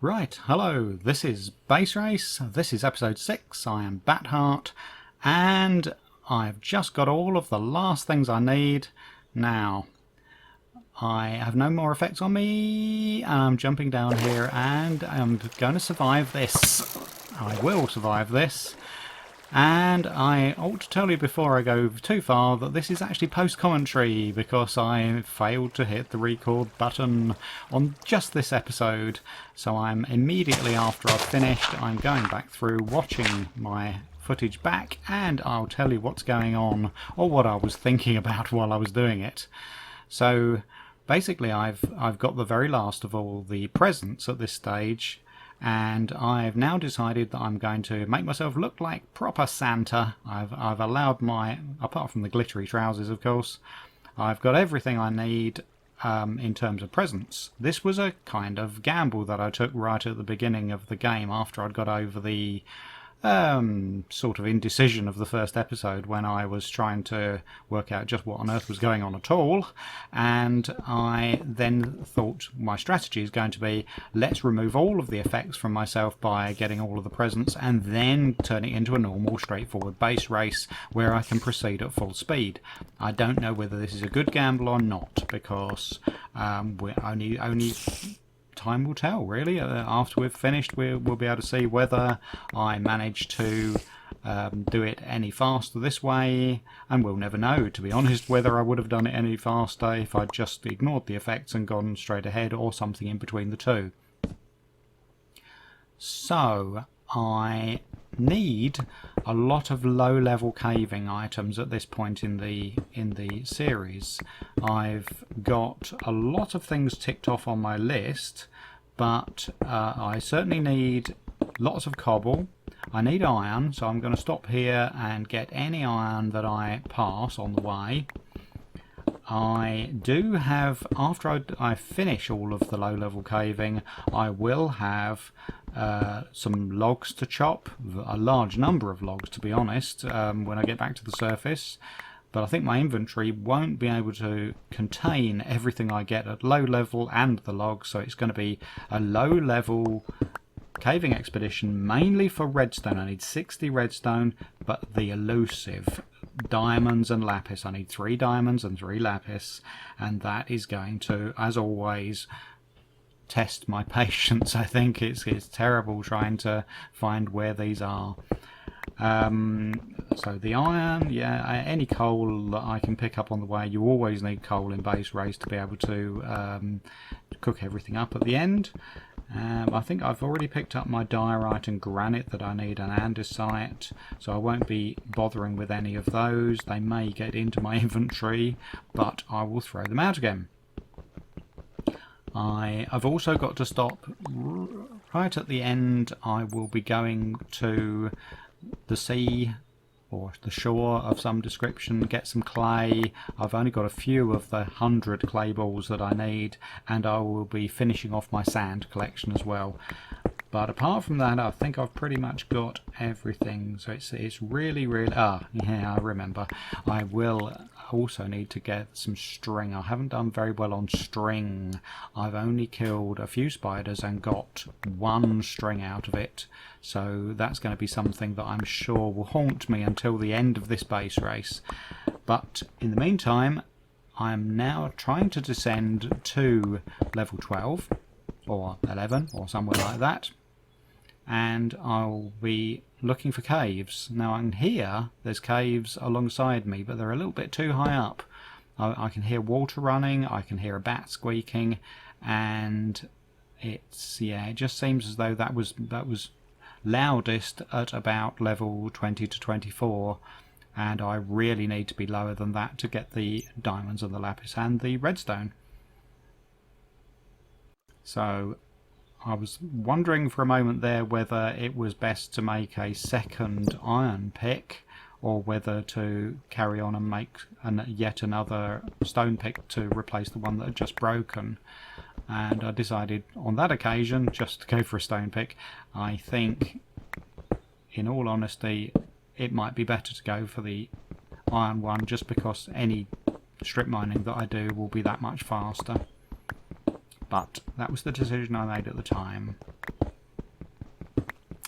Right, hello, this is Base Race, this is episode 6, I am Batheart, and I've just got all of the last things I need. Now, I have no more effects on me, and I'm jumping down here, and I'm going to survive this. I will survive this. And I ought to tell you before I go too far that this is actually post-commentary because I failed to hit the record button on just this episode. So I'm immediately after I've finished, I'm going back through watching my footage back and I'll tell you what's going on or what I was thinking about while I was doing it. So basically I've got the very last of all the presents at this stage. And I've now decided that I'm going to make myself look like proper Santa. I've allowed apart from the glittery trousers of course, I've got everything I need in terms of presents. This was a kind of gamble that I took right at the beginning of the game after I'd got over the sort of indecision of the first episode when I was trying to work out just what on earth was going on at all, and I then thought my strategy is going to be let's remove all of the effects from myself by getting all of the presents and then turn it into a normal straightforward base race where I can proceed at full speed. I don't know whether this is a good gamble or not because we're only time will tell really. After we've finished we'll be able to see whether I manage to do it any faster this way, and we'll never know, to be honest, whether I would have done it any faster if I'd just ignored the effects and gone straight ahead or something in between the two. So I need a lot of low-level caving items at this point in the series. I've got a lot of things ticked off on my list, but I certainly need lots of cobble. I need iron, so I'm going to stop here and get any iron that I pass on the way. I do have, after I finish all of the low-level caving, I will have some logs to chop, a large number of logs to be honest, when I get back to the surface. But I think my inventory won't be able to contain everything I get at low level and the logs, so it's going to be a low-level caving expedition mainly for redstone. I need 60 redstone, but the elusive diamonds and lapis. I need 3 diamonds and 3 lapis, and that is going to, as always, test my patience. I think it's terrible trying to find where these are. So the iron, yeah, any coal that I can pick up on the way. You always need coal in base race to be able to cook everything up at the end. I think I've already picked up my diorite and granite that I need, and andesite, so I won't be bothering with any of those. They may get into my inventory, but I will throw them out again. I've also got to stop right at the end. I will be going to the sea or the shore of some description, get some clay. I've only got a few of the 100 clay balls that I need, and I will be finishing off my sand collection as well. But apart from that, I think I've pretty much got everything. So it's really, yeah, I remember. I will also need to get some string. I haven't done very well on string. I've only killed a few spiders and got 1 string out of it. So that's going to be something that I'm sure will haunt me until the end of this base race. But in the meantime, I'm now trying to descend to level 12 or 11 or somewhere like that, and I'll be looking for caves. Now I can hear there's caves alongside me, but they're a little bit too high up. I can hear water running, I can hear a bat squeaking, and it just seems as though that was loudest at about level 20 to 24, and I really need to be lower than that to get the diamonds and the lapis and the redstone. So I was wondering for a moment there whether it was best to make a second iron pick or whether to carry on and make yet another stone pick to replace the one that had just broken. And I decided on that occasion just to go for a stone pick. I think, in all honesty, it might be better to go for the iron one just because any strip mining that I do will be that much faster. but that was the decision I made at the time.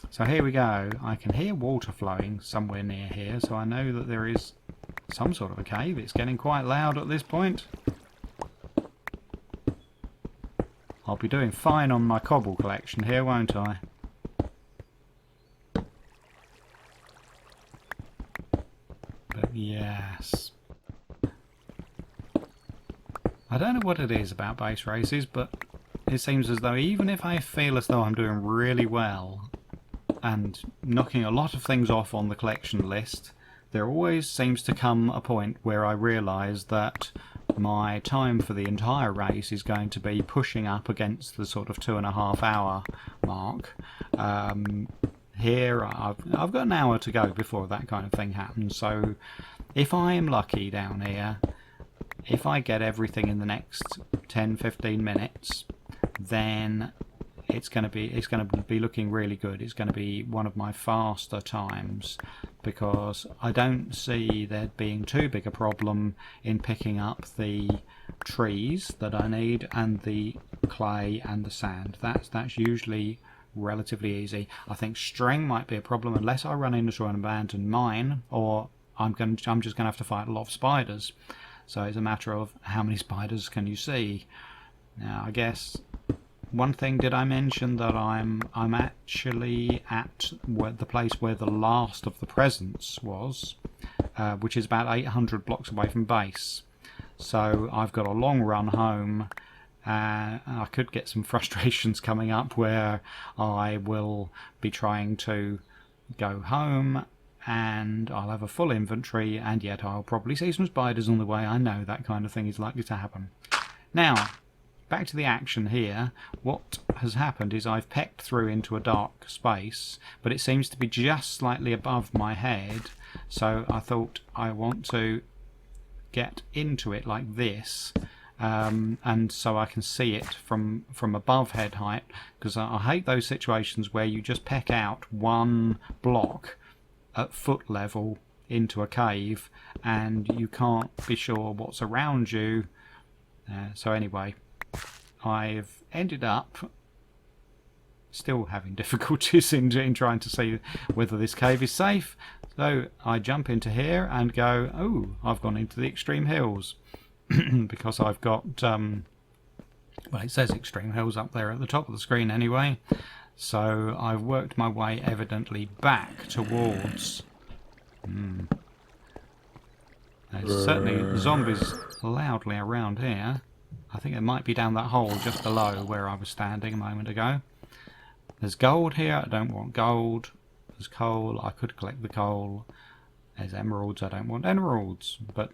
So here we go. I can hear water flowing somewhere near here, so I know that there is some sort of a cave. It's getting quite loud at this point. I'll be doing fine on my cobble collection here, won't I? But yes. I don't know what it is about base races, but it seems as though even if I feel as though I'm doing really well and knocking a lot of things off on the collection list, there always seems to come a point where I realise that my time for the entire race is going to be pushing up against the sort of 2.5 hour mark. Here I've got an hour to go before that kind of thing happens, so if I am lucky down here, if I get everything in the next 10-15 minutes, then it's going to be looking really good. It's going to be one of my faster times, because I don't see there being too big a problem in picking up the trees that I need and the clay and the sand. That's usually relatively easy. I think string might be a problem unless I run into an abandoned mine, or I'm just going to have to fight a lot of spiders. So it's a matter of how many spiders can you see. Now, I guess one thing, did I mention that I'm actually at the place where the last of the presents was, which is about 800 blocks away from base. So I've got a long run home. I could get some frustrations coming up where I will be trying to go home and I'll have a full inventory, and yet I'll probably see some spiders on the way. I know that kind of thing is likely to happen. Now, back to the action here. What has happened is I've pecked through into a dark space, but it seems to be just slightly above my head, so I thought I want to get into it like this, and so I can see it from above head height, because I hate those situations where you just peck out one block at foot level into a cave and you can't be sure what's around you. So anyway, I've ended up still having difficulties in trying to see whether this cave is safe. So I jump into here and go, oh, I've gone into the extreme hills because I've got well, it says extreme hills up there at the top of the screen anyway. So I've worked my way evidently back towards there's certainly zombies loudly around here. I think it might be down that hole just below where I was standing a moment ago. There's gold here. I don't want gold. There's coal. I could collect the coal. There's emeralds. I don't want emeralds. But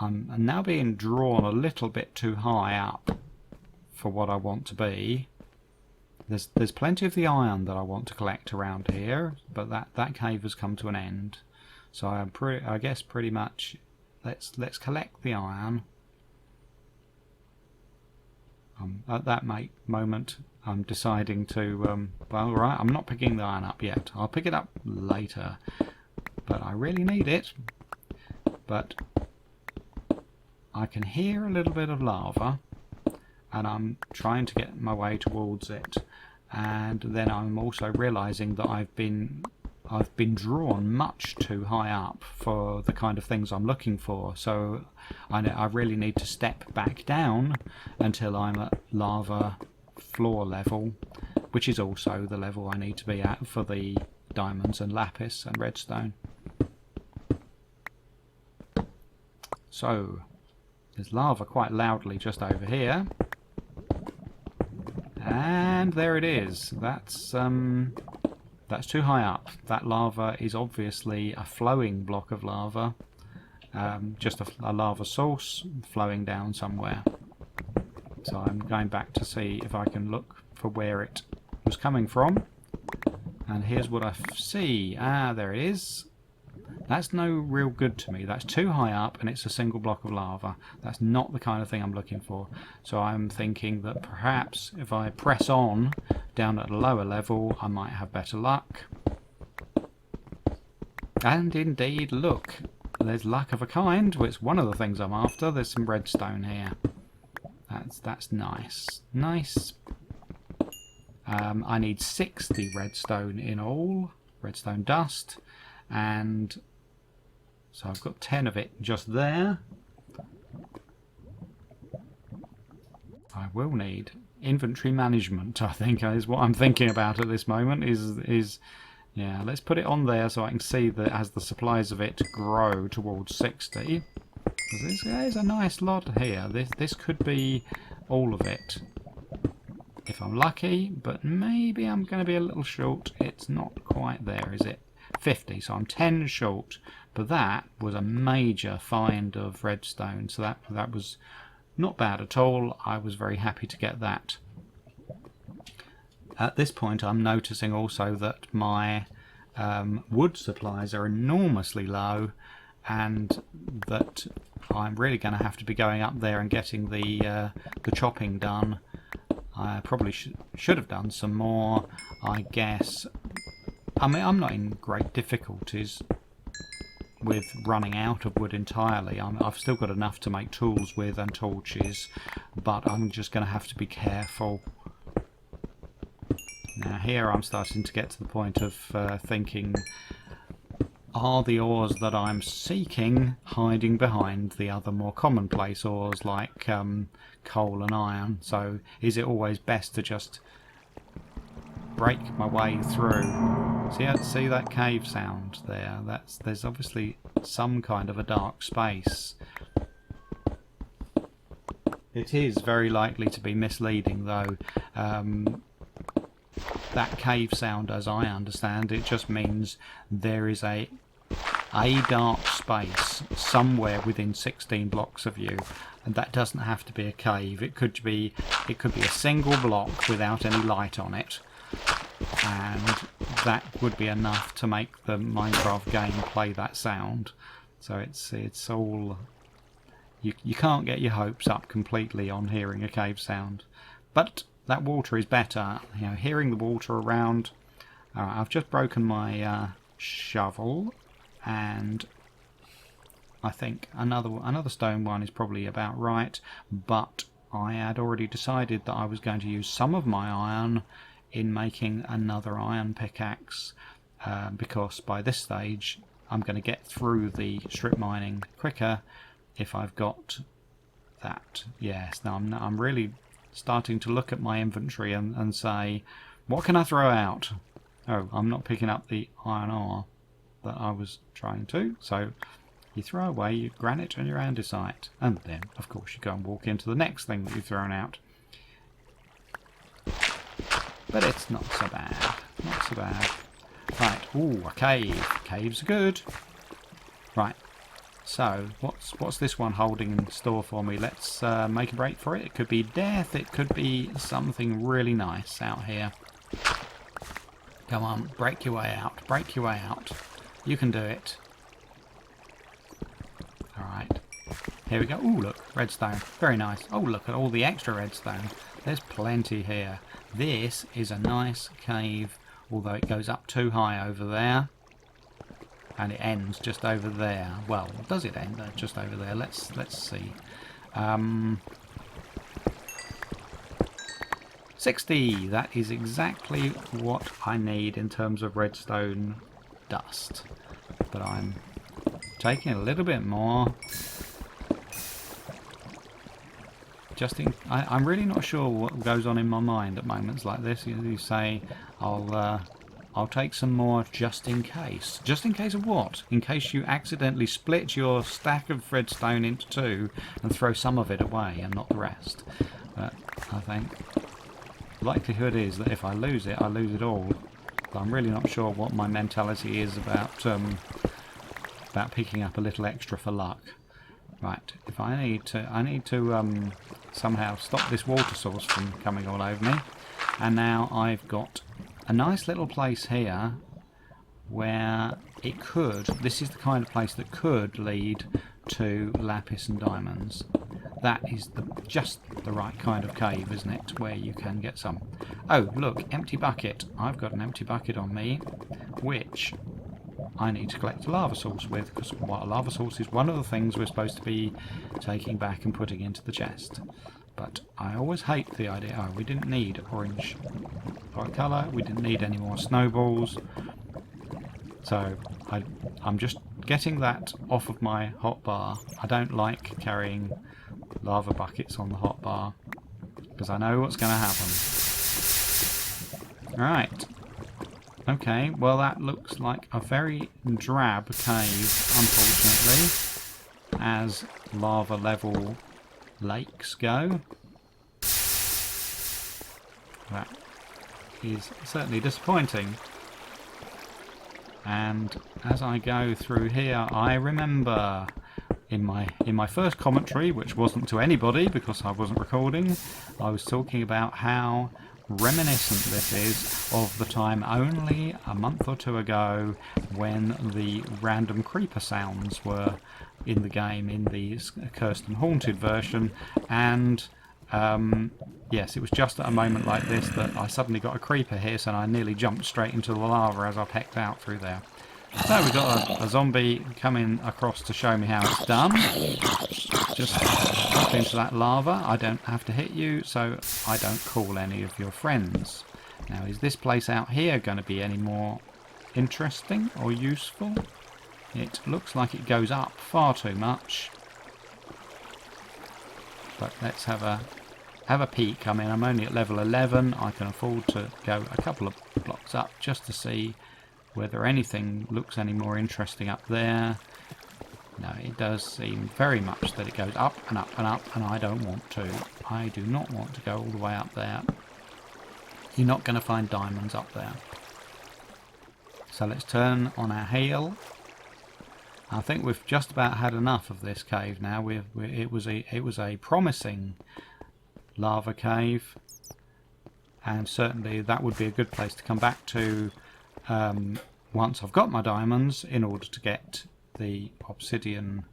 I'm now being drawn a little bit too high up for what I want to be. There's plenty of the iron that I want to collect around here, but that cave has come to an end. So I guess pretty much let's collect the iron. At that moment, I'm deciding to well, right, I'm not picking the iron up yet. I'll pick it up later, but I really need it. But I can hear a little bit of lava, and I'm trying to get my way towards it, and then I'm also realizing that I've been drawn much too high up for the kind of things I'm looking for, so I really need to step back down until I'm at lava floor level, which is also the level I need to be at for the diamonds and lapis and redstone. So there's lava quite loudly just over here. And there it is. That's too high up. That lava is obviously a flowing block of lava. Just a lava source flowing down somewhere. So I'm going back to see if I can look for where it was coming from. And here's what I see. Ah, there it is. That's no real good to me. That's too high up and it's a single block of lava. That's not the kind of thing I'm looking for. So I'm thinking that perhaps if I press on down at a lower level, I might have better luck. And indeed, look, there's luck of a kind, which is one of the things I'm after. There's some redstone here. That's nice. Nice. I need 60 redstone in all, redstone dust, and so I've got 10 of it just there. I will need inventory management, I think, is what I'm thinking about at this moment. Yeah, let's put it on there so I can see that as the supplies of it grow towards 60. Because there's a nice lot here. This could be all of it, if I'm lucky, but maybe I'm going to be a little short. It's not quite there, is it? 50, so I'm 10 short. But that was a major find of redstone, so that was not bad at all. I was very happy to get that. At this point I'm noticing also that my wood supplies are enormously low, and that I'm really going to have to be going up there and getting the chopping done. I probably should have done some more, I guess. I mean, I'm not in great difficulties with running out of wood entirely. I've still got enough to make tools with and torches, but I'm just going to have to be careful. Now here I'm starting to get to the point of thinking, are the ores that I'm seeking hiding behind the other more commonplace ores like coal and iron? So is it always best to just break my way through? See that cave sound there? There's obviously some kind of a dark space. It is very likely to be misleading though. That cave sound, as I understand it, just means there is a dark space somewhere within 16 blocks of you, and that doesn't have to be a cave. It could be a single block without any light on it, and that would be enough to make the Minecraft game play that sound. So it's all, you can't get your hopes up completely on hearing a cave sound, but that water is better. You know, hearing the water around. I've just broken my shovel, and I think another stone one is probably about right, but I had already decided that I was going to use some of my iron in making another iron pickaxe, because by this stage I'm going to get through the strip mining quicker if I've got that. Yes, now I'm really starting to look at my inventory and say, what can I throw out? Oh, I'm not picking up the iron ore that I was trying to. So you throw away your granite and your andesite, and then of course you go and walk into the next thing that you've thrown out. But it's not so bad, not so bad. Right, ooh, a cave. Caves are good. Right, so what's this one holding in store for me? Let's make a break for it. It could be death, it could be something really nice out here. Come on, break your way out, break your way out. You can do it. Alright, here we go. Ooh, look, redstone, very nice. Oh, look at all the extra redstone. There's plenty here. This is a nice cave, although it goes up too high over there. And it ends just over there. Well, does it end just over there? Let's see. 60. That is exactly what I need in terms of redstone dust. But I'm taking a little bit more. I'm really not sure what goes on in my mind at moments like this. You say, I'll take some more just in case. Just in case of what? In case you accidentally split your stack of redstone into two and throw some of it away and not the rest. But I think the likelihood is that if I lose it all. But I'm really not sure what my mentality is about picking up a little extra for luck. Right, if I need to somehow stop this water source from coming all over me. And now I've got a nice little place here where it could, this is the kind of place that could lead to lapis and diamonds. That is just the right kind of cave, isn't it, where you can get some. Oh, look, empty bucket. I've got an empty bucket on me, which I need to collect a lava source with, because a lava source is one of the things we're supposed to be taking back and putting into the chest. But I always hate the idea. Oh, we didn't need orange for colour. We didn't need any more snowballs. So I'm just getting that off of my hotbar. I don't like carrying lava buckets on the hotbar because I know what's going to happen. Right. Okay, well that looks like a very drab cave, unfortunately, as lava level lakes go. That is certainly disappointing. And as I go through here, I remember in my first commentary, which wasn't to anybody because I wasn't recording, I was talking about how reminiscent this is of the time only a month or two ago when the random creeper sounds were in the game in the Cursed and Haunted version, and yes, it was just at a moment like this that I suddenly got a creeper hiss and I nearly jumped straight into the lava as I pecked out through there. So we've got a zombie coming across to show me how it's done. Just drop into that lava. I don't have to hit you, so I don't call any of your friends. Now, is this place out here going to be any more interesting or useful? It looks like it goes up far too much. But let's have a peek. I mean, I'm only at level 11. I can afford to go a couple of blocks up just to see whether anything looks any more interesting up there. No, it does seem very much that it goes up and up and up, and I don't want to. I do not want to go all the way up there. You're not going to find diamonds up there. So let's turn on our heel. I think we've just about had enough of this cave now. It was a promising lava cave, and certainly that would be a good place to come back to once I've got my diamonds in order to get the obsidian.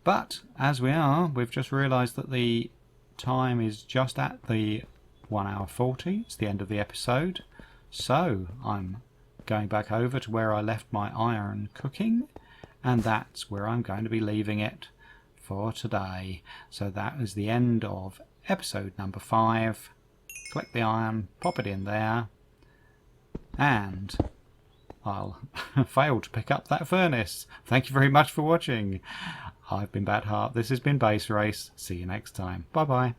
But as we are, we've just realised that the time is just at the 1 hour 40. It's the end of the episode, so I'm going back over to where I left my iron cooking, and that's where I'm going to be leaving it for today. So that is the end of episode number 5. Collect the iron, pop it in there, and I'll fail to pick up that furnace. Thank you very much for watching. I've been Bat Heart. This has been Base Race. See you next time. Bye bye.